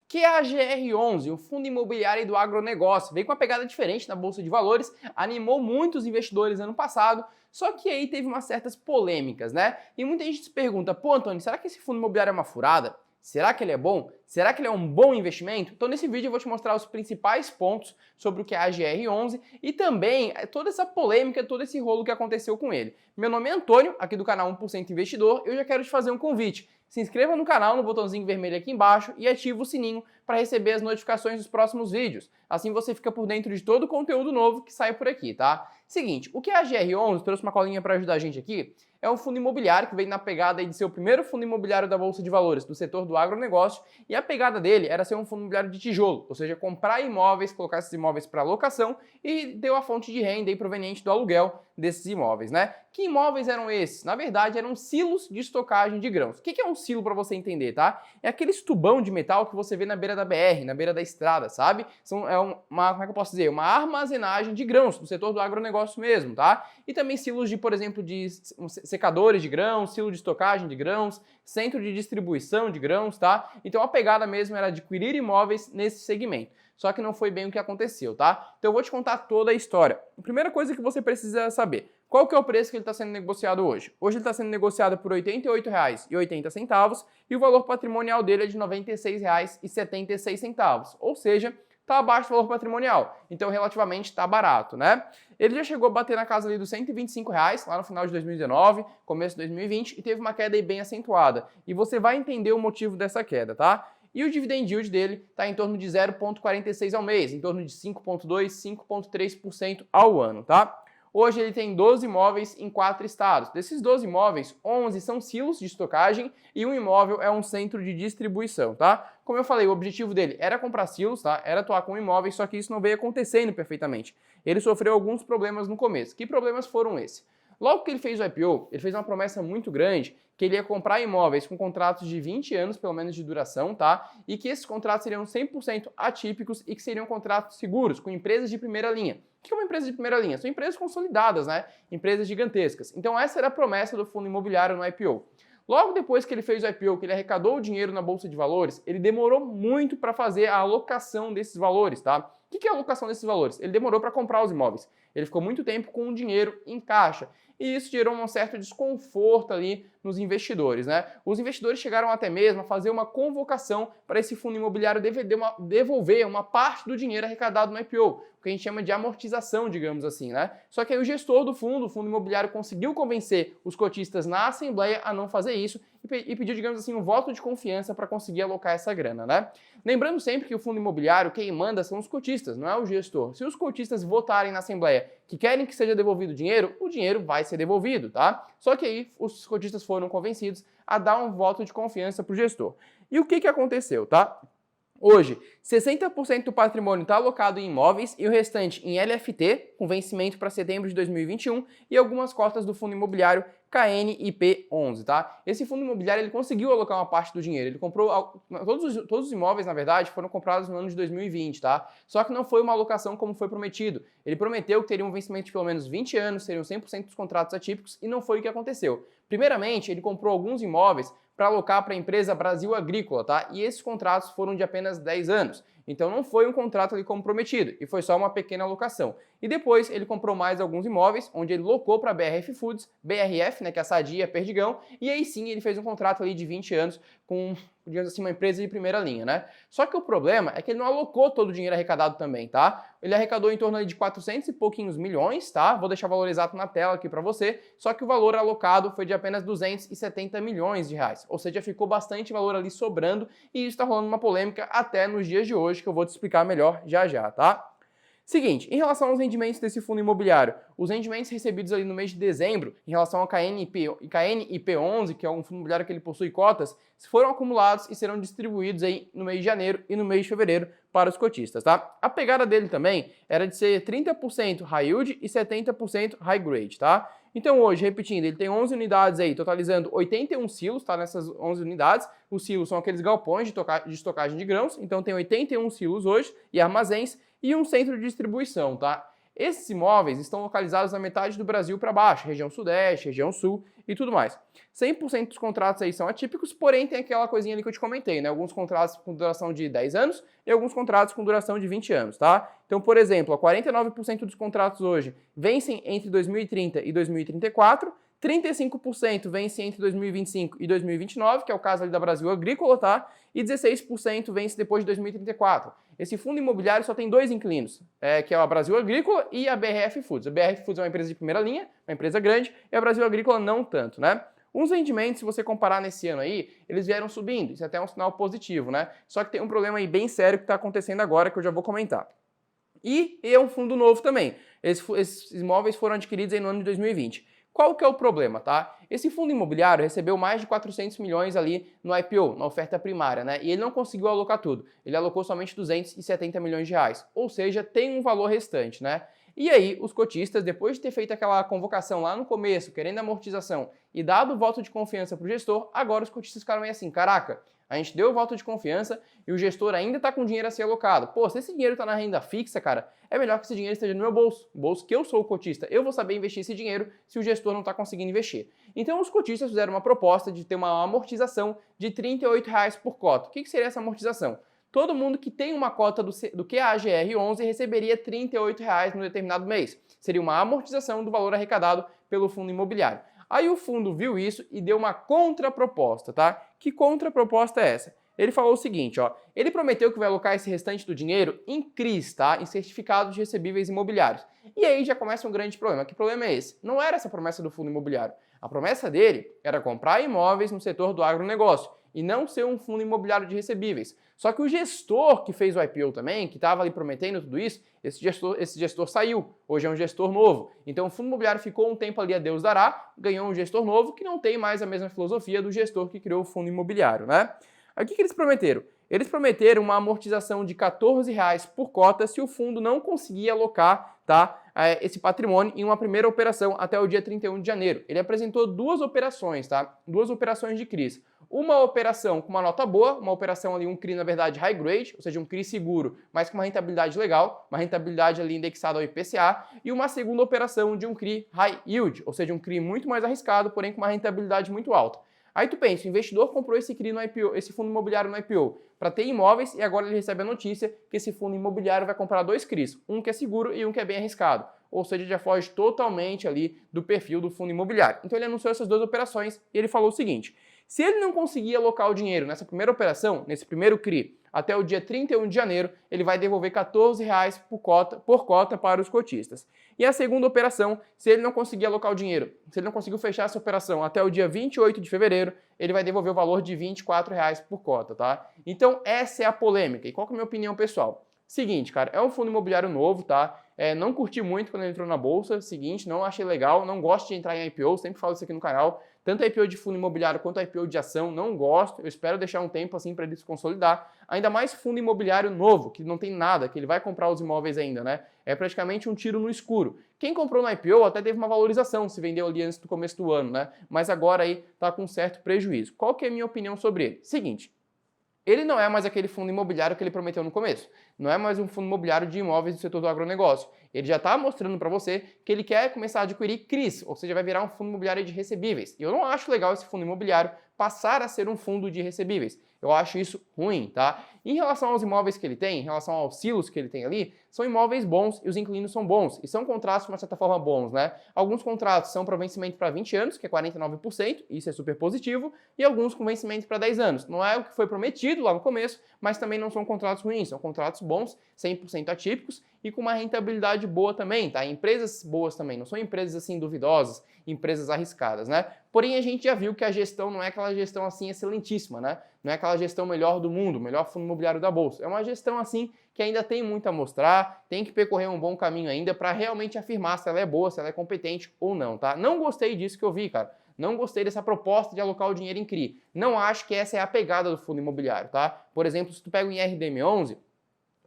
que é a GR11, um fundo imobiliário do agronegócio. Veio com uma pegada diferente na Bolsa de Valores, animou muitos investidores ano passado, só que aí teve umas certas polêmicas, né? E muita gente se pergunta, pô, Antônio, será que esse fundo imobiliário é uma furada? Será que ele é bom? Será que ele é um bom investimento? Então nesse vídeo eu vou te mostrar os principais pontos sobre o que é a GR11 e também toda essa polêmica, todo esse rolo que aconteceu com ele. Meu nome é Antônio, aqui do canal 1% Investidor, e eu já quero te fazer um convite. Se inscreva no canal, no botãozinho vermelho aqui embaixo e ative o sininho para receber as notificações dos próximos vídeos. Assim você fica por dentro de todo o conteúdo novo que sai por aqui, tá? Seguinte, o que é a GR11? Trouxe uma colinha para ajudar a gente aqui. É um fundo imobiliário que veio na pegada aí de ser o primeiro fundo imobiliário da Bolsa de Valores do setor do agronegócio, e a pegada dele era ser um fundo imobiliário de tijolo, ou seja, comprar imóveis, colocar esses imóveis para locação e ter a fonte de renda aí proveniente do aluguel desses imóveis, né? Que imóveis eram esses? Na verdade, eram silos de estocagem de grãos. O que é um silo para você entender, tá? É aquele tubão de metal que você vê na beira da BR, na beira da estrada, sabe? Como é que eu posso dizer? Uma armazenagem de grãos, do setor do agronegócio mesmo, tá? E também silos de, por exemplo, de secadores de grãos, silo de estocagem de grãos, centro de distribuição de grãos, tá? Então a pegada mesmo era adquirir imóveis nesse segmento. Só que não foi bem o que aconteceu, tá? Então eu vou te contar toda a história. A primeira coisa que você precisa saber, qual que é o preço que ele está sendo negociado hoje? Hoje ele está sendo negociado por R$ 88,80 e o valor patrimonial dele é de R$ 96,76, ou seja, está abaixo do valor patrimonial, então relativamente está barato, né? Ele já chegou a bater na casa ali dos R$ 125 lá no final de 2019, começo de 2020 e teve uma queda aí bem acentuada. E você vai entender o motivo dessa queda, tá? E o dividend yield dele está em torno de 0,46 ao mês, em torno de 5,2%, 5,3% ao ano, tá? Hoje ele tem 12 imóveis em 4 estados. Desses 12 imóveis, 11 são silos de estocagem e um imóvel é um centro de distribuição, tá? Como eu falei, o objetivo dele era comprar silos, tá? Era atuar com imóveis, só que isso não veio acontecendo perfeitamente. Ele sofreu alguns problemas no começo. Que problemas foram esses? Logo que ele fez o IPO, ele fez uma promessa muito grande que ele ia comprar imóveis com contratos de 20 anos, pelo menos, de duração, tá? E que esses contratos seriam 100% atípicos e que seriam contratos seguros, com empresas de primeira linha. O que é uma empresa de primeira linha? São empresas consolidadas, né? Empresas gigantescas. Então essa era a promessa do fundo imobiliário no IPO. Logo depois que ele fez o IPO, que ele arrecadou o dinheiro na Bolsa de Valores, ele demorou muito para fazer a alocação desses valores, tá? O que é a alocação desses valores? Ele demorou para comprar os imóveis. Ele ficou muito tempo com o dinheiro em caixa. E isso gerou um certo desconforto ali nos investidores, né? Os investidores chegaram até mesmo a fazer uma convocação para esse fundo imobiliário devolver uma parte do dinheiro arrecadado no IPO, o que a gente chama de amortização, digamos assim, né? Só que aí o gestor do fundo, o fundo imobiliário, conseguiu convencer os cotistas na assembleia a não fazer isso e pediu, digamos assim, um voto de confiança para conseguir alocar essa grana, né? Lembrando sempre que o fundo imobiliário, quem manda são os cotistas, não é o gestor. Se os cotistas votarem na assembleia que querem que seja devolvido o dinheiro vai ser devolvido, tá? Só que aí os cotistas foram convencidos a dar um voto de confiança para o gestor. E o que aconteceu, tá? Hoje, 60% do patrimônio está alocado em imóveis e o restante em LFT, com vencimento para setembro de 2021, e algumas cotas do fundo imobiliário KNIP11, tá? Esse fundo imobiliário ele conseguiu alocar uma parte do dinheiro, ele comprou, todos os imóveis, na verdade, foram comprados no ano de 2020, tá? Só que não foi uma alocação como foi prometido. Ele prometeu que teria um vencimento de pelo menos 20 anos, seriam 100% dos contratos atípicos, e não foi o que aconteceu. Primeiramente, ele comprou alguns imóveis para alocar para a empresa Brasil Agrícola, tá? E esses contratos foram de apenas 10 anos. Então não foi um contrato ali como prometido, e foi só uma pequena alocação. E depois ele comprou mais alguns imóveis, onde ele locou para a BRF Foods, BRF, né, que é a Sadia, Perdigão, e aí sim ele fez um contrato ali de 20 anos com, digamos assim, uma empresa de primeira linha, né? Só que o problema é que ele não alocou todo o dinheiro arrecadado também, tá? Ele arrecadou em torno ali de 400 e pouquinhos milhões, tá? Vou deixar o valor exato na tela aqui para você, só que o valor alocado foi de apenas 270 milhões de reais, ou seja, ficou bastante valor ali sobrando, e isso está rolando uma polêmica até nos dias de hoje, que eu vou te explicar melhor já já, tá? Seguinte, em relação aos rendimentos desse fundo imobiliário, os rendimentos recebidos ali no mês de dezembro, em relação ao KNIP11, que é um fundo imobiliário que ele possui cotas, foram acumulados e serão distribuídos aí no mês de janeiro e no mês de fevereiro para os cotistas, tá? A pegada dele também era de ser 30% high yield e 70% high grade, tá? Então hoje, repetindo, ele tem 11 unidades aí, totalizando 81 silos, tá? Nessas 11 unidades, os silos são aqueles galpões de estocagem de grãos, então tem 81 silos hoje e armazéns, e um centro de distribuição, tá? Esses imóveis estão localizados na metade do Brasil para baixo, região sudeste, região sul e tudo mais. 100% dos contratos aí são atípicos, porém tem aquela coisinha ali que eu te comentei, né? Alguns contratos com duração de 10 anos e alguns contratos com duração de 20 anos, tá? Então, por exemplo, 49% dos contratos hoje vencem entre 2030 e 2034, 35% vence entre 2025 e 2029, que é o caso ali da Brasil Agrícola, tá? E 16% vence depois de 2034. Esse fundo imobiliário só tem dois inquilinos, que é a Brasil Agrícola e a BRF Foods. A BRF Foods é uma empresa de primeira linha, uma empresa grande, e a Brasil Agrícola não tanto, né? Os rendimentos, se você comparar nesse ano aí, eles vieram subindo, isso é até um sinal positivo, né? Só que tem um problema aí bem sério que está acontecendo agora, que eu já vou comentar. E é um fundo novo também. Esses imóveis foram adquiridos aí no ano de 2020. Qual que é o problema, tá? Esse fundo imobiliário recebeu mais de 400 milhões ali no IPO, na oferta primária, né? E ele não conseguiu alocar tudo. Ele alocou somente 270 milhões de reais. Ou seja, tem um valor restante, né? E aí, os cotistas, depois de ter feito aquela convocação lá no começo, querendo amortização e dado o voto de confiança para o gestor, agora os cotistas ficaram meio assim, caraca, a gente deu o voto de confiança e o gestor ainda está com dinheiro a ser alocado. Pô, se esse dinheiro está na renda fixa, cara, é melhor que esse dinheiro esteja no meu bolso. Bolso que eu sou o cotista. Eu vou saber investir esse dinheiro se o gestor não está conseguindo investir. Então os cotistas fizeram uma proposta de ter uma amortização de R$ 38 por cota. O que seria essa amortização? Todo mundo que tem uma cota do QAGR11 receberia R$ 38 no determinado mês. Seria uma amortização do valor arrecadado pelo fundo imobiliário. Aí o fundo viu isso e deu uma contraproposta, tá? Que contraproposta é essa? Ele falou o seguinte, ó, ele prometeu que vai alocar esse restante do dinheiro em CRIs, tá? Em certificados de recebíveis imobiliários. E aí já começa um grande problema. Que problema é esse? Não era essa a promessa do fundo imobiliário. A promessa dele era comprar imóveis no setor do agronegócio e não ser um fundo imobiliário de recebíveis. Só que o gestor que fez o IPO também, que estava ali prometendo tudo isso, esse gestor saiu. Hoje é um gestor novo. Então o fundo imobiliário ficou um tempo ali a Deus dará, ganhou um gestor novo que não tem mais a mesma filosofia do gestor que criou o fundo imobiliário, né? Aí o que eles prometeram? Eles prometeram uma amortização de R$ 14 por cota se o fundo não conseguir alocar, tá, esse patrimônio em uma primeira operação até o dia 31 de janeiro. Ele apresentou duas operações, tá? Duas operações de CRIs. Uma operação com uma nota boa, uma operação ali, um CRI na verdade high grade, ou seja, um CRI seguro, mas com uma rentabilidade legal, uma rentabilidade ali indexada ao IPCA, e uma segunda operação de um CRI high yield, ou seja, um CRI muito mais arriscado, porém com uma rentabilidade muito alta. Aí tu pensa, o investidor comprou esse CRI no IPO, esse fundo imobiliário no IPO, para ter imóveis e agora ele recebe a notícia que esse fundo imobiliário vai comprar dois CRIs, um que é seguro e um que é bem arriscado. Ou seja, já foge totalmente ali do perfil do fundo imobiliário. Então ele anunciou essas duas operações e ele falou o seguinte, se ele não conseguir alocar o dinheiro nessa primeira operação, nesse primeiro CRI, até o dia 31 de janeiro, ele vai devolver R$ 14 por cota para os cotistas. E a segunda operação, se ele não conseguir alocar o dinheiro, se ele não conseguiu fechar essa operação até o dia 28 de fevereiro, ele vai devolver o valor de R$ 24 por cota, tá? Então essa é a polêmica. E qual que é a minha opinião pessoal? Seguinte, cara, é um fundo imobiliário novo, tá? Não curti muito quando ele entrou na bolsa. Seguinte, não achei legal, não gosto de entrar em IPO, sempre falo isso aqui no canal. Tanto IPO de fundo imobiliário quanto IPO de ação, não gosto. Eu espero deixar um tempo assim para ele se consolidar. Ainda mais fundo imobiliário novo, que não tem nada, que ele vai comprar os imóveis ainda, né? É praticamente um tiro no escuro. Quem comprou no IPO até teve uma valorização, se vendeu ali antes do começo do ano, né? Mas agora aí tá com certo prejuízo. Qual que é a minha opinião sobre ele? Seguinte, ele não é mais aquele fundo imobiliário que ele prometeu no começo. Não é mais um fundo imobiliário de imóveis do setor do agronegócio. Ele já está mostrando para você que ele quer começar a adquirir CRIs, ou seja, vai virar um fundo imobiliário de recebíveis. E eu não acho legal esse fundo imobiliário passar a ser um fundo de recebíveis. Eu acho isso ruim, tá? Em relação aos imóveis que ele tem, em relação aos silos que ele tem ali, são imóveis bons e os inquilinos são bons. E são contratos, de uma certa forma, bons, né? Alguns contratos são para vencimento para 20 anos, que é 49%, isso é super positivo, e alguns com vencimento para 10 anos. Não é o que foi prometido lá no começo, mas também não são contratos ruins, são contratos bons, 100% atípicos e com uma rentabilidade boa também, tá? Empresas boas também, não são empresas assim duvidosas, empresas arriscadas, né? Porém, a gente já viu que a gestão não é aquela gestão assim excelentíssima, né? Não é aquela gestão melhor do mundo, melhor fundo imobiliário da bolsa. É uma gestão assim que ainda tem muito a mostrar, tem que percorrer um bom caminho ainda para realmente afirmar se ela é boa, se ela é competente ou não, tá? Não gostei disso que eu vi, cara. Não gostei dessa proposta de alocar o dinheiro em CRI. Não acho que essa é a pegada do fundo imobiliário, tá? Por exemplo, se tu pega o IRDM11,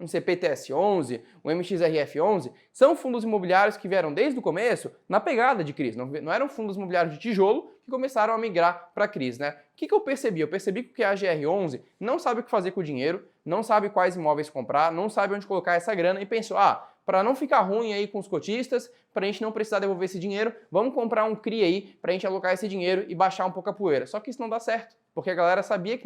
um CPTS11, um MXRF11, são fundos imobiliários que vieram desde o começo na pegada de CRIs. Não eram fundos imobiliários de tijolo que começaram a migrar para CRIs, né? O que eu percebi? Eu percebi que o AGR11 não sabe o que fazer com o dinheiro, não sabe quais imóveis comprar, não sabe onde colocar essa grana e pensou, para não ficar ruim aí com os cotistas, para a gente não precisar devolver esse dinheiro, vamos comprar um CRI aí para a gente alocar esse dinheiro e baixar um pouco a poeira. Só que isso não dá certo, porque a galera sabia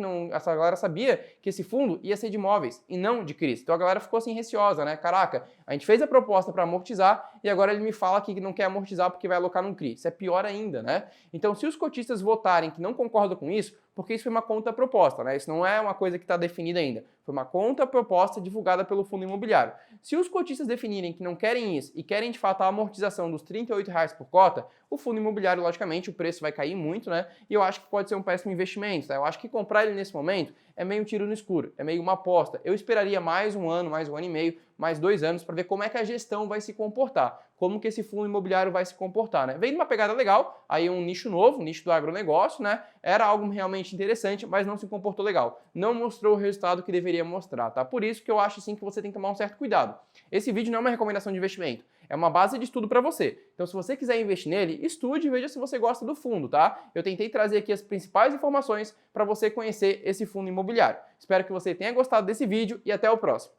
que esse fundo ia ser de imóveis e não de CRIs. Então a galera ficou assim receosa, né? Caraca, a gente fez a proposta para amortizar e agora ele me fala que não quer amortizar porque vai alocar num CRI. Isso é pior ainda, né? Então se os cotistas votarem que não concordam com isso, porque isso foi uma conta proposta, né? Isso não é uma coisa que está definida ainda. Foi uma conta proposta divulgada pelo fundo imobiliário. Se os cotistas definirem que não querem isso e querem de fato a amortização dos R$ 38 por cota, o fundo imobiliário, logicamente, o preço vai cair muito, né? E eu acho que pode ser um péssimo investimento, tá? Eu acho que comprar ele nesse momento é meio um tiro no escuro, é meio uma aposta. Eu esperaria mais um ano e meio, mais 2 anos para ver como é que a gestão vai se comportar, como que esse fundo imobiliário vai se comportar, né? Veio numa pegada legal, aí um nicho novo, um nicho do agronegócio, né? Era algo realmente interessante, mas não se comportou legal. Não mostrou o resultado que deveria mostrar, tá? Por isso que eu acho sim que você tem que tomar um certo cuidado. Esse vídeo não é uma recomendação de investimento, é uma base de estudo para você. Então se você quiser investir nele, estude e veja se você gosta do fundo, tá? Eu tentei trazer aqui as principais informações para você conhecer esse fundo imobiliário. Espero que você tenha gostado desse vídeo e até o próximo.